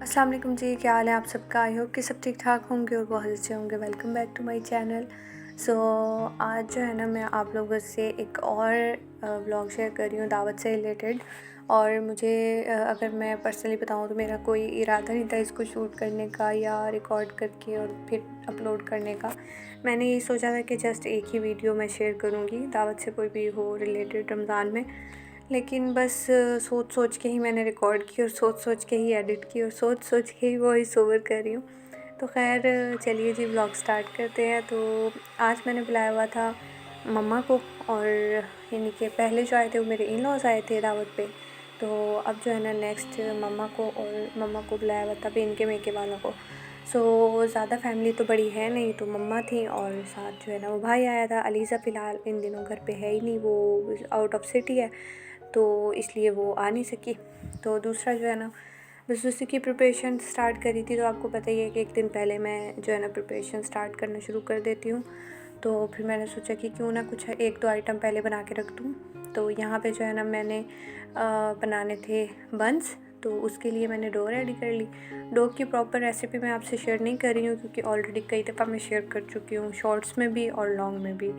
अस्सलाम वालेकुम जी, क्या हाल है आप सबका। आई होप कि सब ठीक ठाक होंगे और बहुत अच्छे होंगे। Welcome back to my channel. So आज जो है ना मैं आप लोगों से एक और व्लॉग शेयर कर रही हूँ दावत से रिलेटेड। और मुझे अगर मैं पर्सनली बताऊँ तो मेरा कोई इरादा नहीं था इसको शूट करने का या रिकॉर्ड करके और फिर अपलोड करने का। मैंने ये सोचा था कि जस्ट एक ही वीडियो मैं शेयर करूँगी दावत से कोई भी हो रिलेटेड रमज़ान में। लेकिन बस सोच सोच के ही मैंने रिकॉर्ड की और सोच सोच के ही एडिट की और सोच सोच के ही वॉइस ओवर कर रही हूँ। तो खैर चलिए जी व्लॉग स्टार्ट करते हैं। तो आज मैंने बुलाया हुआ था मम्मा को, और यानी कि पहले जो आए थे वो मेरे इन लॉज आए थे दावत पे। तो अब जो है ना नेक्स्ट मम्मा को बुलाया हुआ था भी इनके मेके वालों को। सो ज़्यादा फैमिली तो बड़ी है नहीं, तो मम्मा थी और साथ जो है ना वो भाई आया था। अलीज़ा फ़िलहाल इन दिनों घर पे है ही नहीं, वो आउट ऑफ सिटी है, तो इसलिए वो आ नहीं सकी। तो दूसरा जो है ना बस उसी की प्रिपरेशन स्टार्ट करी थी। तो आपको पता ही है कि एक दिन पहले मैं जो है ना प्रिपरेशन स्टार्ट करना शुरू कर देती हूँ। तो फिर मैंने सोचा कि क्यों ना कुछ एक दो आइटम पहले बना के रख दूँ। तो यहाँ पे जो है ना मैंने बनाने थे बंस, तो उसके लिए मैंने डो रेडी कर ली। डो की प्रॉपर रेसिपी मैं आपसे शेयर नहीं कर रही हूँ क्योंकि ऑलरेडी कई दफ़ा मैं शेयर कर चुकी हूँ, शॉर्ट्स में भी और लॉन्ग में भी।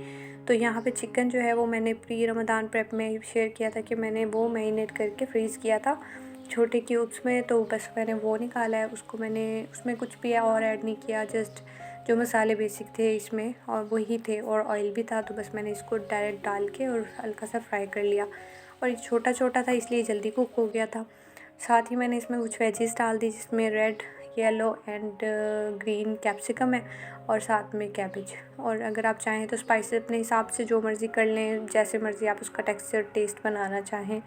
तो यहाँ पे चिकन जो है वो मैंने प्री रमज़ान प्रेप में शेयर किया था कि मैंने वो मैरिनेट करके फ्रीज़ किया था छोटे क्यूब्स में। तो बस मैंने वो निकाला है, उसको मैंने उसमें कुछ भी और ऐड नहीं किया, जस्ट जो मसाले बेसिक थे इसमें और वही थे और ऑयल भी था। तो बस मैंने इसको डायरेक्ट डाल के और हल्का सा फ्राई कर लिया। और ये छोटा छोटा था इसलिए जल्दी कुक हो गया था। साथ ही मैंने इसमें कुछ वेजीज डाल दी जिसमें red, yellow and green capsicum है और साथ में कैबेज। और अगर आप चाहें तो स्पाइसेस अपने हिसाब से जो मर्ज़ी कर लें, जैसे मर्ज़ी आप उसका टेक्सचर टेस्ट बनाना चाहें।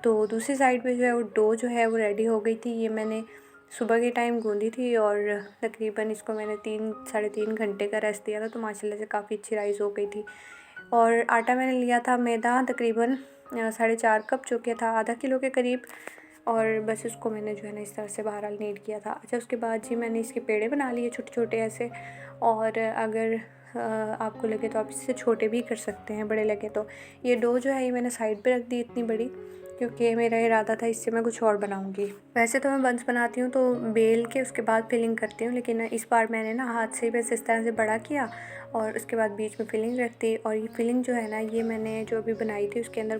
तो दूसरी साइड पे जो है वो डो जो है वो रेडी हो गई थी। ये मैंने सुबह के टाइम गूंदी थी और तकरीबन इसको मैंने 3-3.5 घंटे का रेस्ट दिया था, तो माशाल्लाह से काफ़ी अच्छी राइस हो गई थी। और आटा मैंने लिया था मैदा तकरीबन 4.5 कप, जो कि था आधा किलो के करीब। और बस उसको मैंने जो है ना इस तरह से बहरहाल नीड किया था। अच्छा, उसके बाद जी मैंने इसके पेड़े बना लिए छोटे छोटे ऐसे। और अगर आपको लगे तो आप इससे छोटे भी कर सकते हैं, बड़े लगे तो। ये डो जो है ये मैंने साइड पे रख दी इतनी बड़ी, क्योंकि मेरा इरादा था इससे मैं कुछ और बनाऊंगी। वैसे तो मैं बंस बनाती हूँ तो बेल के उसके बाद फिलिंग करती हूँ, लेकिन इस बार मैंने ना हाथ से बस इस तरह से बड़ा किया और उसके बाद बीच में फिलिंग रख दी। और ये फिलिंग जो है ना ये मैंने जो अभी बनाई थी उसके अंदर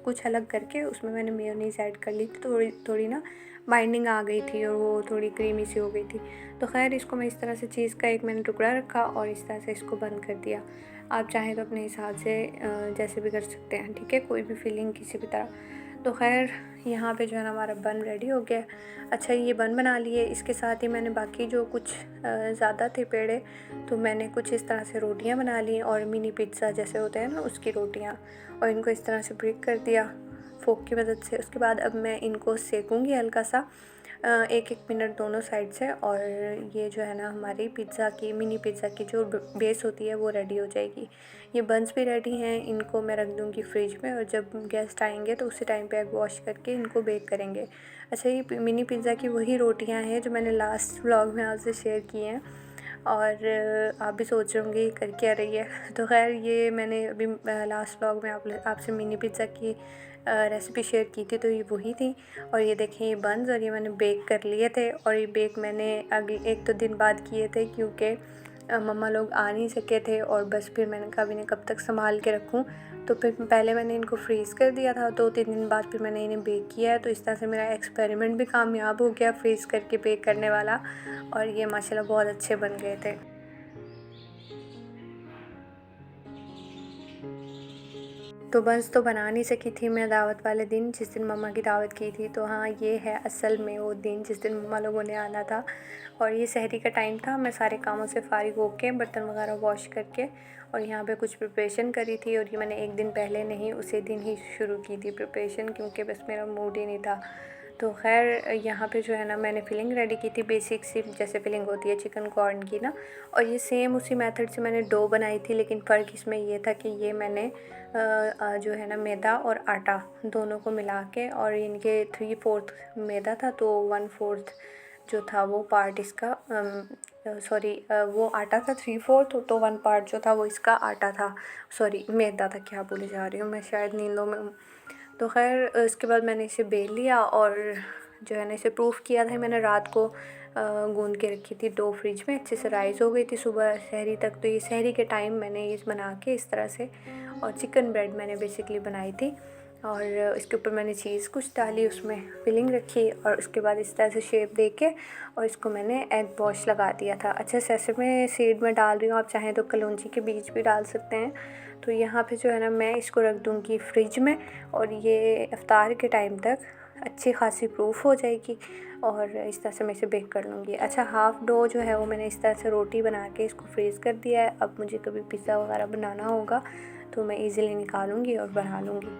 कुछ अलग करके उसमें मैंने मेयोनीज़ ऐड कर ली थी। थोड़ी थोड़ी ना बाइंडिंग आ गई थी और वो थोड़ी क्रीमी सी हो गई थी। तो खैर इसको मैं इस तरह से चीज़ का एक मैंने टुकड़ा रखा और इस तरह से इसको बंद कर दिया। आप चाहें तो अपने हिसाब से जैसे भी कर सकते हैं, ठीक है, कोई भी फिलिंग किसी भी तरह। तो खैर यहाँ पे जो है ना हमारा बन रेडी हो गया। अच्छा, ये बन बना लिए। इसके साथ ही मैंने बाकी जो कुछ ज़्यादा थे पेड़े, तो मैंने कुछ इस तरह से रोटियाँ बना ली और मिनी पिज़्ज़ा जैसे होते हैं ना उसकी रोटियाँ, और इनको इस तरह से ब्रेक कर दिया फोक की मदद से। उसके बाद अब मैं इनको सेकूँगी हल्का सा 1-1 मिनट दोनों साइड से। और ये जो है ना हमारी पिज़्ज़ा की मिनी पिज़्ज़ा की जो बेस होती है वो रेडी हो जाएगी। ये बन्स भी रेडी हैं, इनको मैं रख दूँगी फ्रिज में और जब गेस्ट आएंगे तो उसी टाइम पे एग वॉश करके इनको बेक करेंगे। अच्छा, ये मिनी पिज़्ज़ा की वही रोटियां हैं जो मैंने लास्ट व्लॉग में आपसे शेयर की हैं। और आप भी सोच रहे होंगे ये कर क्या रही है। तो खैर ये मैंने अभी लास्ट व्लॉग में आपसे मिनी पिज़्ज़ा की रेसिपी शेयर की थी, तो ये वही थी। और ये देखें ये बन्स, और ये मैंने बेक कर लिए थे। और ये बेक मैंने अगले 1-2 दिन बाद किए थे क्योंकि मम्मा लोग आ नहीं सके थे। और बस फिर मैंने कहा इन्हें कब तक संभाल के रखूं, तो फिर पहले मैंने इनको फ्रीज़ कर दिया था। 2-3 दिन बाद फिर मैंने इन्हें बेक किया है। तो इस तरह से मेरा एक्सपेरिमेंट भी कामयाब हो गया, फ्रीज़ करके बेक करने वाला। और ये माशाल्लाह बहुत अच्छे बन गए थे। तो बस तो बना नहीं सकी थी मैं दावत वाले दिन, जिस दिन मम्मा की दावत की थी। तो हाँ, ये है असल में वो दिन जिस दिन मम्मा लोगों ने आना था। और ये सहरी का टाइम था, मैं सारे कामों से फ़ारिग होके बर्तन वगैरह वॉश करके और यहाँ पे कुछ प्रिपरेशन करी थी। और ये मैंने एक दिन पहले नहीं उसी दिन ही शुरू की थी प्रिपरेशन, क्योंकि बस मेरा मूड ही नहीं था। तो खैर यहाँ पे जो है ना मैंने फ़िलिंग रेडी की थी बेसिक सी, जैसे फ़िलिंग होती है चिकन कॉर्न की ना। और ये सेम उसी मेथड से मैंने डो बनाई थी, लेकिन फ़र्क इसमें ये था कि ये मैंने जो है ना मैदा और आटा दोनों को मिला के, और इनके 3/4 मैदा था तो 1/4 जो था वो पार्ट इसका वो आटा था 3/4, तो 1 पार्ट जो था वो इसका आटा था, सॉरी मैदा था, क्या बोले जा रही हूँ मैं, शायद नींदों में हूँ। तो खैर इसके बाद मैंने इसे बेल लिया और जो है ना इसे प्रूफ किया था मैंने रात को गूंद के रखी थी डो फ्रिज में, अच्छे से राइस हो गई थी सुबह सहरी तक। तो ये सहरी के टाइम मैंने ये बना के इस तरह से, और चिकन ब्रेड मैंने बेसिकली बनाई थी, और इसके ऊपर मैंने चीज़ कुछ डाली, उसमें फिलिंग रखी, और उसके बाद इस तरह से शेप दे के और इसको मैंने एग वॉश लगा दिया था। अच्छा, सेसमे सीड में डाल रही हूँ, आप चाहें तो कलौंजी के बीज भी डाल सकते हैं। तो यहाँ पे जो है ना मैं इसको रख दूँगी फ्रिज में, और ये इफ्तार के टाइम तक अच्छी खासी प्रूफ हो जाएगी, और इस तरह से मैं इसे बेक कर लूँगी। अच्छा, हाफ़ डो जो है वो मैंने इस तरह से रोटी बना के इसको फ्रीज़ कर दिया है। अब मुझे कभी पिज़्ज़ा वगैरह बनाना होगा तो मैं ईज़िली निकालूँगी और बना लूँगी।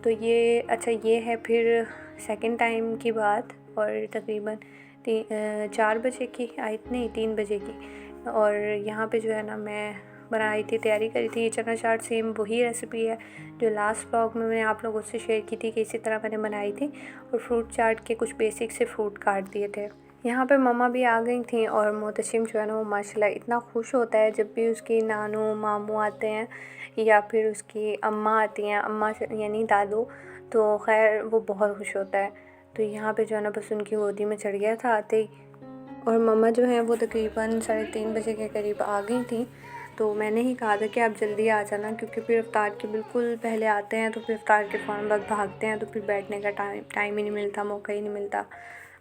तो ये अच्छा, ये है फिर सेकंड टाइम की बात, और तकरीबन 4 बजे की नहीं 3 बजे की। और यहाँ पे जो है ना मैं बनाई थी, तैयारी करी थी। ये चना चाट सेम वही रेसिपी है जो लास्ट व्लॉग में मैंने आप लोगों से शेयर की थी कि इसी तरह मैंने बनाई थी, और फ्रूट चाट के कुछ बेसिक से फ्रूट काट दिए थे। यहाँ पे मम्मा भी आ गई थी, और मोहतशिम जो है ना वो माशाल्लाह इतना खुश होता है जब भी उसकी नानू मामू आते हैं या फिर उसकी अम्मा आती हैं, अम्मा यानी दादू, तो खैर वो बहुत खुश होता है। तो यहाँ पे जो है ना बस उनकी गोदी में चढ़ गया था आते ही, और मम्मा जो है वो तकरीबन 3:30 बजे के करीब आ गई थी। तो मैंने ही कहा था कि आप जल्दी आ जाना, क्योंकि फिर इफ्तार के बिल्कुल पहले आते हैं तो फिर इफ्तार के फ़ौरन बाद भागते हैं, तो फिर बैठने का टाइम ही नहीं मिलता, मौका ही नहीं मिलता।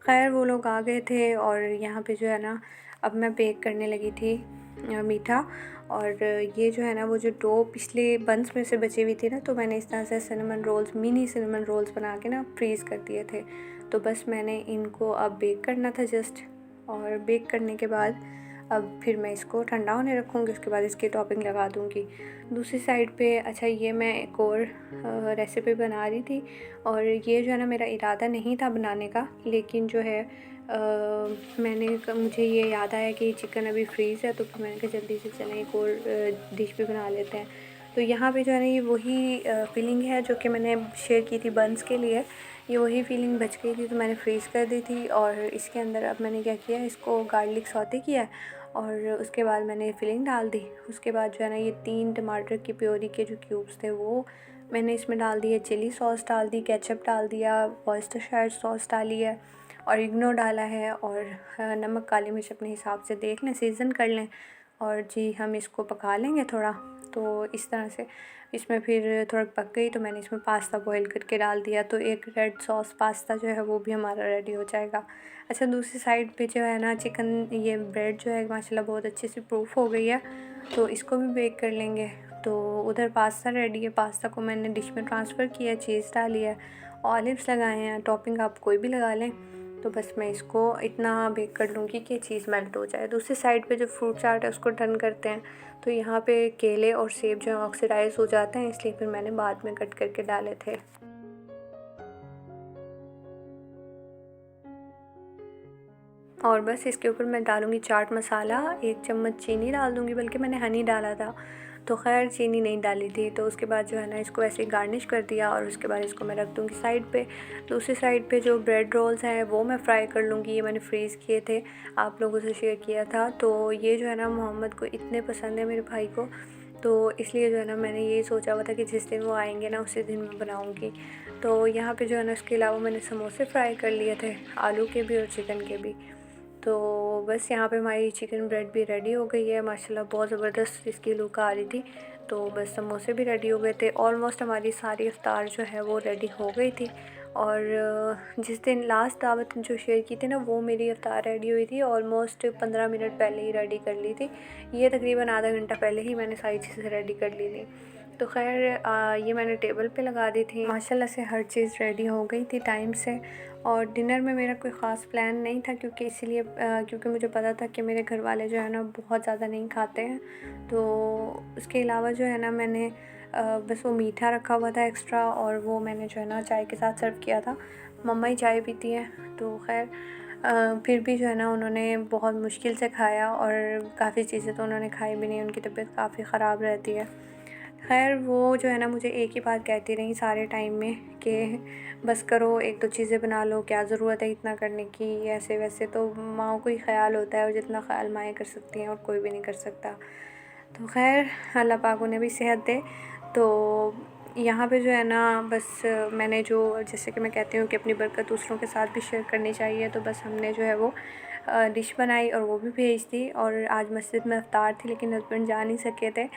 खैर वो लोग आ गए थे, और यहाँ पे जो है ना अब मैं बेक करने लगी थी मीठा। और ये जो है ना वो जो डो पिछले बंस में से बची हुई थी ना, तो मैंने इस तरह से cinnamon rolls, mini cinnamon rolls बना के ना फ्रीज़ कर दिए थे। तो बस मैंने इनको अब बेक करना था जस्ट, और बेक करने के बाद अब फिर मैं इसको ठंडा होने रखूँगी, उसके बाद इसकी टॉपिंग लगा दूँगी। दूसरी साइड पे अच्छा, ये मैं एक और रेसिपी बना रही थी, और ये जो है ना मेरा इरादा नहीं था बनाने का, लेकिन जो है मुझे ये याद आया कि चिकन अभी फ्रीज़ है, तो फिर मैंने कहा जल्दी से चलें एक और डिश भी बना लेते हैं। तो यहाँ पे जो है ना ये वही फीलिंग है जो कि मैंने शेयर की थी बंस के लिए, ये वही फीलिंग बच गई थी तो मैंने फ्रीज़ कर दी थी। और इसके अंदर अब मैंने क्या किया, इसको गार्लिक सौते किया, और उसके बाद मैंने फिलिंग डाल दी। उसके बाद जो है ना ये 3 टमाटर की प्योरी के जो क्यूब्स थे वो मैंने इसमें डाल दिए, चिली सॉस डाल दी, केचप डाल दिया, वॉइस्टरशायर सॉस डाली है, ऑरिगेनो डाला है, और नमक काली मिर्च अपने हिसाब से देख लें, सीज़न कर लें, और जी हम इसको पका लेंगे थोड़ा। तो इस तरह से इसमें फिर थोड़ा पक गई तो मैंने इसमें पास्ता बॉईल करके डाल दिया, तो एक रेड सॉस पास्ता जो है वो भी हमारा रेडी हो जाएगा। अच्छा, दूसरी साइड पे जो है ना चिकन, ये ब्रेड जो है माशाल्लाह बहुत अच्छे से प्रूफ हो गई है, तो इसको भी बेक कर लेंगे। तो उधर पास्ता रेडी है, पास्ता को मैंने डिश में ट्रांसफ़र किया, चीज़ डाली है, ऑलिव्स लगाए हैं, टॉपिंग आप कोई भी लगा लें। तो बस मैं इसको इतना बेक कर लूँगी कि चीज़ मेल्ट हो जाए। दूसरी साइड पे जो फ्रूट चाट है उसको टर्न करते हैं। तो यहाँ पे केले और सेब जो है ऑक्सीडाइज़ हो जाते हैं, इसलिए फिर मैंने बाद में कट करके डाले थे। और बस इसके ऊपर मैं डालूँगी चाट मसाला, 1 चम्मच चीनी डाल दूँगी, बल्कि मैंने हनी डाला था, तो खैर चीनी नहीं डाली थी। तो उसके बाद जो है ना इसको ऐसे ही गार्निश कर दिया, और उसके बाद इसको मैं रख दूँगी साइड पे। दूसरी साइड पे जो ब्रेड रोल्स हैं वो मैं फ्राई कर लूँगी, ये मैंने फ्रीज़ किए थे, आप लोगों से शेयर किया था। तो ये जो है ना मोहम्मद को इतने पसंद है, मेरे भाई को, तो इसलिए जो है ना मैंने ये सोचा हुआ था कि जिस दिन वो आएंगे ना उसी दिन मैं बनाऊँगी। तो यहाँ पे जो है ना इसके अलावा मैंने समोसे फ्राई कर लिए थे, आलू के भी और चिकन के भी। तो बस यहाँ पे हमारी चिकन ब्रेड भी रेडी हो गई है, माशाल्लाह बहुत ज़बरदस्त इसकी लुक आ रही थी। तो बस समोसे भी रेडी हो गए थे, ऑलमोस्ट हमारी सारी इफ्तार जो है वो रेडी हो गई थी। और जिस दिन लास्ट दावत जो शेयर की थी ना, वो मेरी इफ्तार रेडी हुई थी ऑलमोस्ट 15 मिनट पहले ही रेडी कर ली थी। ये तकरीबन आधा घंटा पहले ही मैंने सारी चीज़ें रेडी कर ली थी। तो खैर ये मैंने टेबल पे लगा दी थी, माशाल्लाह से हर चीज़ रेडी हो गई थी टाइम से। और डिनर में मेरा कोई ख़ास प्लान नहीं था, क्योंकि इसीलिए क्योंकि मुझे पता था कि मेरे घर वाले जो है ना बहुत ज़्यादा नहीं खाते हैं। तो उसके अलावा जो है ना मैंने बस वो मीठा रखा हुआ था एक्स्ट्रा, और वो मैंने जो है ना चाय के साथ सर्व किया था। मम्मा ही चाय पीती हैं, तो खैर फिर भी जो है ना उन्होंने बहुत मुश्किल से खाया, और काफ़ी चीज़ें तो उन्होंने खाई भी नहीं, उनकी तबीयत काफ़ी ख़राब रहती है। खैर वो जो है ना मुझे एक ही बात कहती रही सारे टाइम में कि बस करो, 1-2 चीज़ें बना लो, क्या ज़रूरत है इतना करने की, ऐसे वैसे। तो माँओं को ही ख़्याल होता है, और जितना ख़्याल माएँ कर सकती हैं और कोई भी नहीं कर सकता। तो खैर अल्लाह पाक उन्हें भी सेहत दे। तो यहाँ पे जो है ना बस मैंने जो जैसे कि मैं कहती हूँ कि अपनी बरकत दूसरों के साथ भी शेयर करनी चाहिए, तो बस हमने जो है वो डिश बनाई और वो भी भेज दी। और आज मस्जिद में इफ्तार थी लेकिन हस्बैंड जा नहीं सके थे,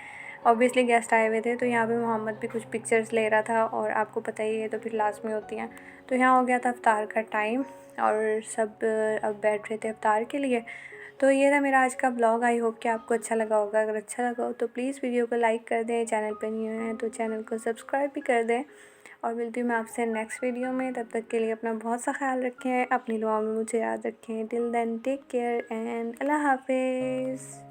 ऑब्वियसली गेस्ट आए हुए थे। तो यहाँ पे मोहम्मद भी कुछ पिक्चर्स ले रहा था और आपको पता ही है तो फिर लाजमी होती हैं। तो यहाँ हो गया था इफ्तार का टाइम और सब अब बैठ रहे थे इफ्तार के लिए। तो ये था मेरा आज का ब्लॉग। आई होप कि आपको अच्छा लगा होगा। अगर अच्छा लगा हो तो प्लीज़ वीडियो को लाइक कर दें, चैनल पर न्यू हैं तो चैनल को सब्सक्राइब भी कर दें। और मिलती हूँ मैं आपसे नेक्स्ट वीडियो में। तब तक के लिए अपना बहुत सा ख्याल रखें, अपनी दुआओं में मुझे याद रखें। Till then take care and अल्लाह हाफिज़।